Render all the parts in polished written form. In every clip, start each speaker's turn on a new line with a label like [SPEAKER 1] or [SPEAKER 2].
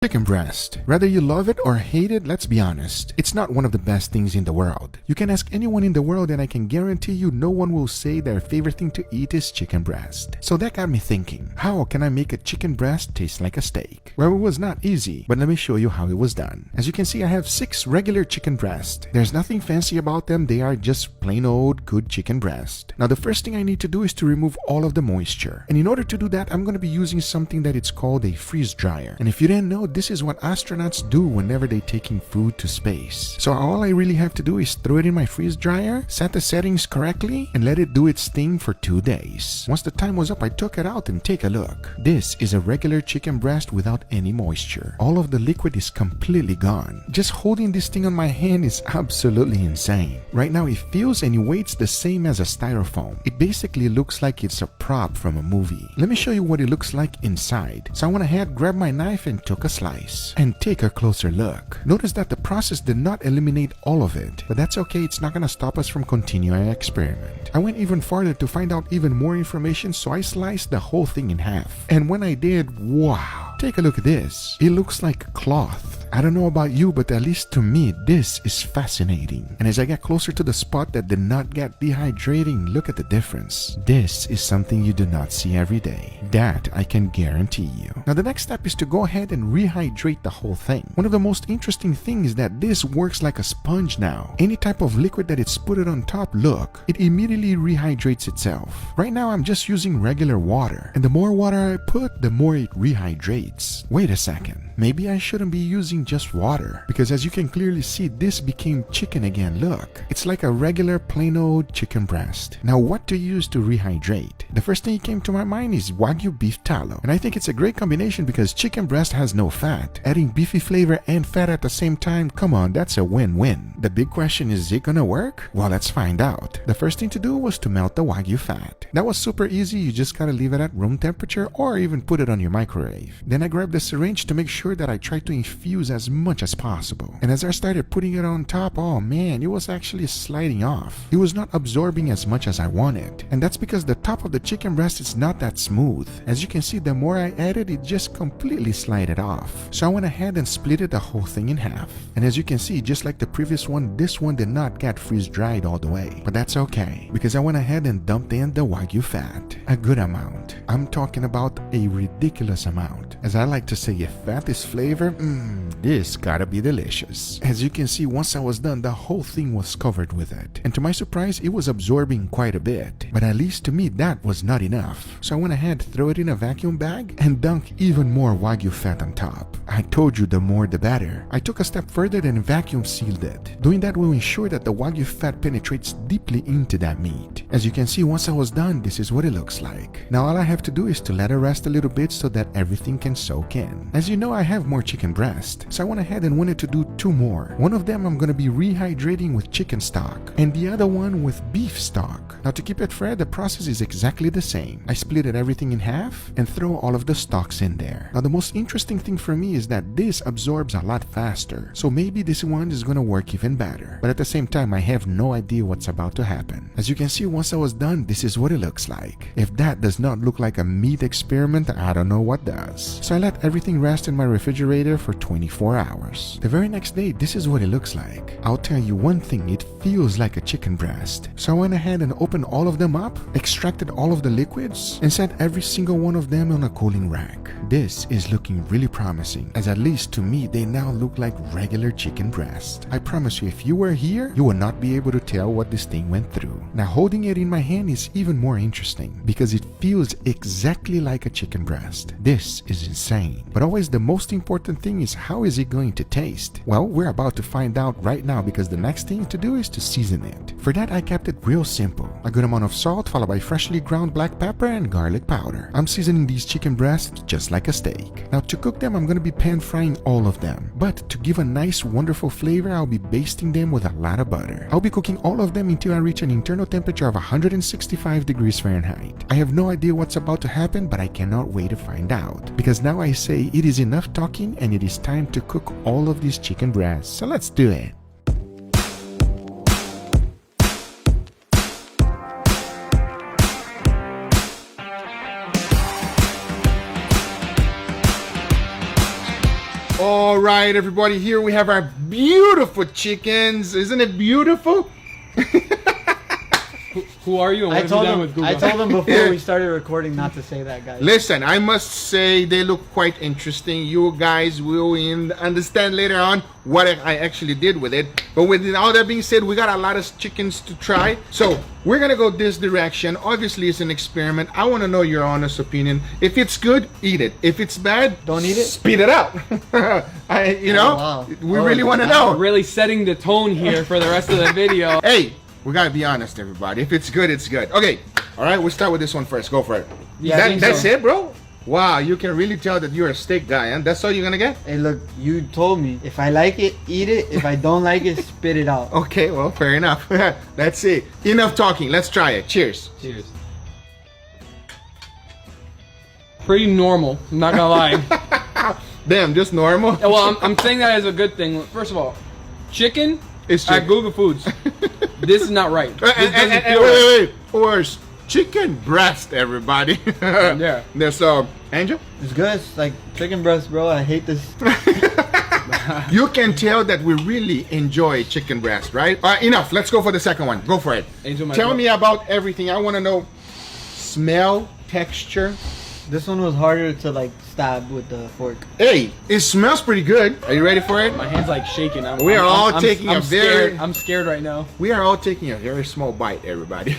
[SPEAKER 1] Chicken breast. Whether you love it or hate it, let's be honest, it's not one of the best things in the world. You can ask anyone in the world and I can guarantee you no one will say their favorite thing to eat is chicken breast. So that got me thinking, how can I make a chicken breast taste like a steak? Well, it was not easy, but let me show you how it was done. As you can see, I have 6 regular chicken breast. There's nothing fancy about them, they are just plain old good chicken breast. Now the first thing I need to do is to remove all of the moisture. And in order to do that, I'm going to be using something that it's called a freeze dryer. And if you didn't know, this is what astronauts do whenever they're taking food to space. So all I really have to do is throw it in my freeze dryer, set the settings correctly, and let it do its thing for 2 days. Once the time was up, I took it out and take a look. This is a regular chicken breast without any moisture. All of the liquid is completely gone. Just holding this thing on my hand is absolutely insane. Right now it feels and weights the same as a styrofoam. It basically looks like it's a prop from a movie. Let me show you what it looks like inside. So I went ahead, grabbed my knife and took a slice. And take a closer look. Notice that the process did not eliminate all of it, but that's okay, it's not gonna stop us from continuing our experiment. I went even farther to find out even more information, so I sliced the whole thing in half. And when I did, wow! Take a look at this. It looks like cloth. I don't know about you, but at least to me, this is fascinating. And as I get closer to the spot that did not get dehydrating, look at the difference. This is something you do not see every day. That I can guarantee you. Now the next step is to go ahead and rehydrate the whole thing. One of the most interesting things is that this works like a sponge now. Any type of liquid that it's put it on top, look, it immediately rehydrates itself. Right now I'm just using regular water, and the more water I put, the more it rehydrates. Wait a second, maybe I shouldn't be using just water, because as you can clearly see, this became chicken again. Look, it's like a regular plain old chicken breast. Now what to use to rehydrate? The first thing that came to my mind is Wagyu beef tallow, and I think it's a great combination because chicken breast has no fat. Adding beefy flavor and fat at the same time, come on, that's a win-win. The big question is it gonna work? Well, let's find out. The first thing to do was to melt the Wagyu fat. That was super easy, you just gotta leave it at room temperature or even put it on your microwave. Then I grabbed the syringe to make sure that I tried to infuse as much as possible. And as I started putting it on top, oh man, it was actually sliding off. It was not absorbing as much as I wanted. And that's because the top of the chicken breast is not that smooth. As you can see, the more I added, it just completely slided off. So I went ahead and split the whole thing in half. And as you can see, just like the previous one, this one did not get freeze dried all the way. But that's okay, because I went ahead and dumped in the Wagyu fat. A good amount. I'm talking about a ridiculous amount. As I like to say, if fat is flavor, this gotta be delicious. As you can see, once I was done, the whole thing was covered with it. And to my surprise, it was absorbing quite a bit. But at least to me, that was not enough. So I went ahead, throw it in a vacuum bag, and dunk even more Wagyu fat on top. I told you the more the better. I took a step further and vacuum sealed it. Doing that will ensure that the Wagyu fat penetrates deeply into that meat. As you can see, once I was done, this is what it looks like. Now all I have to do is to let it rest a little bit so that everything can soak in. As you know, I have more chicken breast, so I went ahead and wanted to do 2 more. One of them I'm going to be rehydrating with chicken stock, and the other one with beef stock. Now to keep it fair, the process is exactly the same. I split everything in half and throw all of the stocks in there. Now the most interesting thing for me is that this absorbs a lot faster, so maybe this one is going to work even better. But at the same time, I have no idea what's about to happen. As you can see, once I was done, this is what it looks like. If that does not look like a meat experiment, I don't know what does. So I let everything rest in my refrigerator for 24 hours. The very next day, this is what it looks like. I'll tell you one thing, it feels like a chicken breast. So I went ahead and opened all of them up, extracted all of the liquids, and set every single one of them on a cooling rack. This is looking really promising, as at least to me, they now look like regular chicken breast. I promise you, if you were here, you will not be able to tell what this thing went through. Now holding it in my hand is even more interesting, because it feels exactly like a chicken breast. This is insane. But always the most important thing is, how is it going to taste? Well, we're about to find out right now, because the next thing to do is to season it. For that, I kept it real simple. A good amount of salt followed by freshly ground black pepper and garlic powder. I'm seasoning these chicken breasts just like a steak. Now to cook them, I'm going to be pan frying all of them. But to give a nice wonderful flavor, I'll be basting them with a lot of butter. I'll be cooking all of them until I reach an internal temperature of 165 degrees Fahrenheit. I have no idea what's about to happen, but I cannot wait to find out. Because now I say it is enough talking and it is time to cook all of these chicken breasts. So let's do it. All right, everybody, here we have our beautiful chickens. Isn't it beautiful?
[SPEAKER 2] Who are you and what have you done with Guga?
[SPEAKER 3] I told them before we started recording not to say that, guys.
[SPEAKER 1] Listen, I must say they look quite interesting. You guys will understand later on what I actually did with it. But with all that being said, we got a lot of chickens to try. So we're going to go this direction. Obviously, it's an experiment. I want to know your honest opinion. If it's good, eat it. If it's bad,
[SPEAKER 3] don't eat it.
[SPEAKER 1] Speed it up. We really want to know.
[SPEAKER 2] Really setting the tone here for the rest of the video.
[SPEAKER 1] Hey. We gotta be honest, everybody. If it's good, it's good. Okay, all right. We'll start with this one first. Go for it.
[SPEAKER 2] Yeah,
[SPEAKER 1] that's it, bro. Wow, you can really tell that you're a steak guy, huh? That's all you're gonna get?
[SPEAKER 3] Hey, look, you told me if I like it, eat it. If I don't like it, spit it out.
[SPEAKER 1] Okay, well, fair enough. That's it. Enough talking. Let's try it. Cheers.
[SPEAKER 2] Cheers. Pretty normal. I'm not gonna lie.
[SPEAKER 1] Damn, just normal.
[SPEAKER 2] Well, I'm saying that as a good thing. First of all, chicken.
[SPEAKER 1] It's
[SPEAKER 2] at GUGAFOODS. This is not right.
[SPEAKER 1] Wait. Worse. Chicken breast, everybody.
[SPEAKER 2] Yeah.
[SPEAKER 1] There's Angel?
[SPEAKER 3] It's good. It's like chicken breast, bro. I hate this.
[SPEAKER 1] You can tell that we really enjoy chicken breast, right? Enough. Let's go for the second one. Go for it.
[SPEAKER 2] Angel,
[SPEAKER 1] tell me about everything. I want to know smell, texture.
[SPEAKER 3] This one was harder to like stab with the fork.
[SPEAKER 1] Hey, it smells pretty good. Are you ready for it?
[SPEAKER 2] My hand's like shaking. I'm scared right now.
[SPEAKER 1] We are all taking a very small bite, everybody.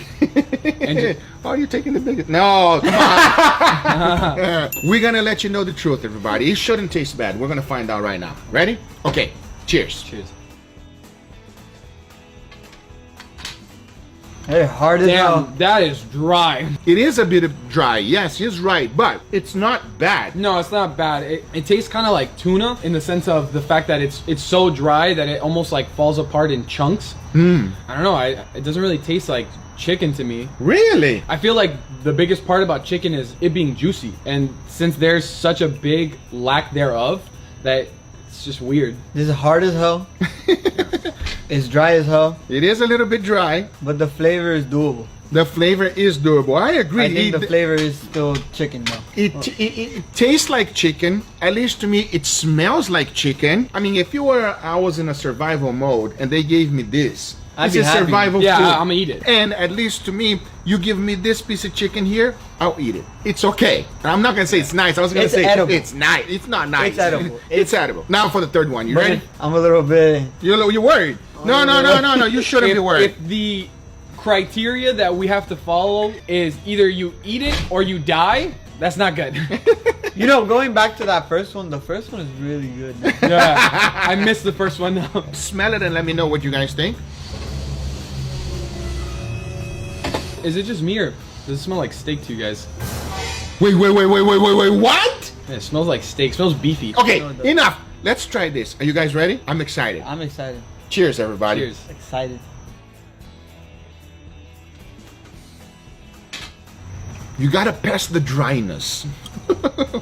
[SPEAKER 1] Oh, you're taking the biggest. No, come on. We're gonna let you know the truth, everybody. It shouldn't taste bad. We're gonna find out right now. Ready? Okay. Cheers.
[SPEAKER 2] Cheers.
[SPEAKER 3] Hey, hard as hell.
[SPEAKER 2] Damn, that is dry.
[SPEAKER 1] It is a bit of dry. Yes, he's right, but it's not bad.
[SPEAKER 2] No, it's not bad. It tastes kind of like tuna in the sense of the fact that it's so dry that it almost like falls apart in chunks. I don't know. It doesn't really taste like chicken to me.
[SPEAKER 1] Really?
[SPEAKER 2] I feel like the biggest part about chicken is it being juicy, and since there's such a big lack thereof, that it's just weird.
[SPEAKER 3] This is hard as hell. It's dry as hell.
[SPEAKER 1] It is a little bit dry,
[SPEAKER 3] but the flavor is doable.
[SPEAKER 1] The flavor is doable. I agree.
[SPEAKER 3] I think the flavor is still chicken though.
[SPEAKER 1] It tastes like chicken. At least to me, it smells like chicken. I mean, if I was in a survival mode and they gave me this,
[SPEAKER 3] I'd be happy.
[SPEAKER 1] Survival food.
[SPEAKER 2] Yeah, I'm gonna eat it.
[SPEAKER 1] And at least to me, you give me this piece of chicken here, I'll eat it. It's okay. I'm not gonna say it's nice. I was gonna say
[SPEAKER 3] edible.
[SPEAKER 1] It's nice. It's not nice.
[SPEAKER 3] It's edible.
[SPEAKER 1] It's edible. Now for the third one. You ready?
[SPEAKER 3] I'm a little bit.
[SPEAKER 1] You're worried. No. You shouldn't be worried.
[SPEAKER 2] If the criteria that we have to follow is either you eat it or you die, that's not good.
[SPEAKER 3] You know, going back to that first one, the first one is really good.
[SPEAKER 2] Yeah, I missed the first one now.
[SPEAKER 1] Smell it and let me know what you guys think.
[SPEAKER 2] Is it just me or does it smell like steak to you guys?
[SPEAKER 1] Wait, what?
[SPEAKER 2] Yeah, it smells like steak. It smells beefy.
[SPEAKER 1] Okay, enough. Let's try this. Are you guys ready? I'm excited.
[SPEAKER 3] I'm excited.
[SPEAKER 1] Cheers, everybody.
[SPEAKER 2] Cheers.
[SPEAKER 3] Excited.
[SPEAKER 1] You gotta pass the dryness.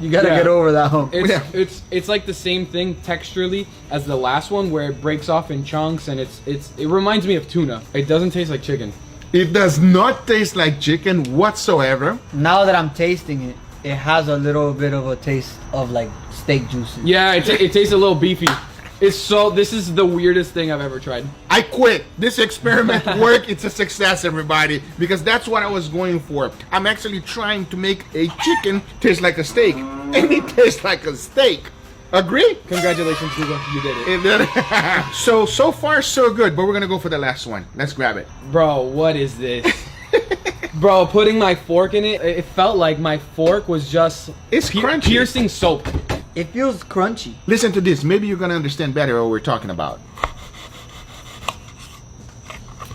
[SPEAKER 3] You gotta get over that hump.
[SPEAKER 2] It's like the same thing texturally as the last one, where it breaks off in chunks, and it reminds me of tuna. It doesn't taste like chicken.
[SPEAKER 1] It does not taste like chicken whatsoever.
[SPEAKER 3] Now that I'm tasting it, it has a little bit of a taste of like steak juices.
[SPEAKER 2] Yeah, it tastes a little beefy. This is the weirdest thing I've ever tried.
[SPEAKER 1] I quit. This experiment worked. It's a success, everybody, because that's what I was going for. I'm actually trying to make a chicken taste like a steak, and it tastes like a steak. Agree?
[SPEAKER 2] Congratulations, Guga. You did it.
[SPEAKER 1] So far so good, but we're gonna go for the last one. Let's grab it.
[SPEAKER 2] Bro, what is this? Bro, putting my fork in it, it felt like my fork was just
[SPEAKER 1] crunchy.
[SPEAKER 2] Piercing soap.
[SPEAKER 3] It feels crunchy.
[SPEAKER 1] Listen to this. Maybe you're gonna understand better what we're talking about.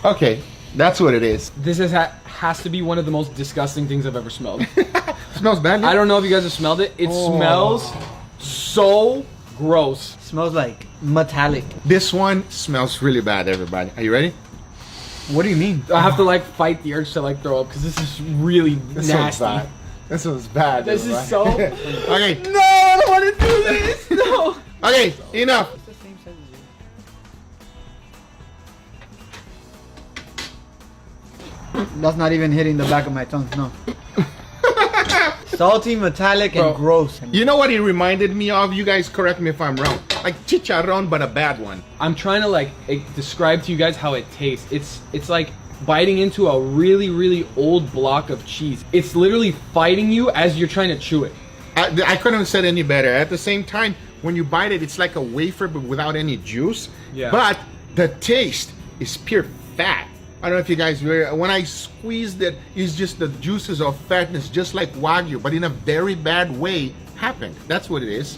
[SPEAKER 1] Okay, that's what it is.
[SPEAKER 2] This has to be one of the most disgusting things I've ever smelled.
[SPEAKER 1] Smells bad.
[SPEAKER 2] I don't know if you guys have smelled it. It smells so gross.
[SPEAKER 3] Smells like metallic.
[SPEAKER 1] This one smells really bad, everybody. Are you ready?
[SPEAKER 3] What do you mean?
[SPEAKER 2] I have to like fight the urge to like throw up because this is really nasty.
[SPEAKER 1] This one's bad.
[SPEAKER 2] This is so.
[SPEAKER 1] Okay.
[SPEAKER 2] No, I don't want to do this. No.
[SPEAKER 1] Okay, enough.
[SPEAKER 3] It's the same size as you. That's not even hitting the back of my tongue. No. Salty, metallic,
[SPEAKER 2] Bro.
[SPEAKER 3] and gross.
[SPEAKER 1] You know what it reminded me of? You guys correct me if I'm wrong. Like chicharron, but a bad one.
[SPEAKER 2] I'm trying to like describe to you guys how it tastes. It's like biting into a really, really old block of cheese. It's literally fighting you as you're trying to chew it.
[SPEAKER 1] I couldn't have said any better. At the same time, when you bite it, it's like a wafer but without any juice.
[SPEAKER 2] Yeah.
[SPEAKER 1] But the taste is pure fat. I don't know if you guys when I squeezed it, it's just the juices of fatness, just like Wagyu, but in a very bad way happened. That's what it is.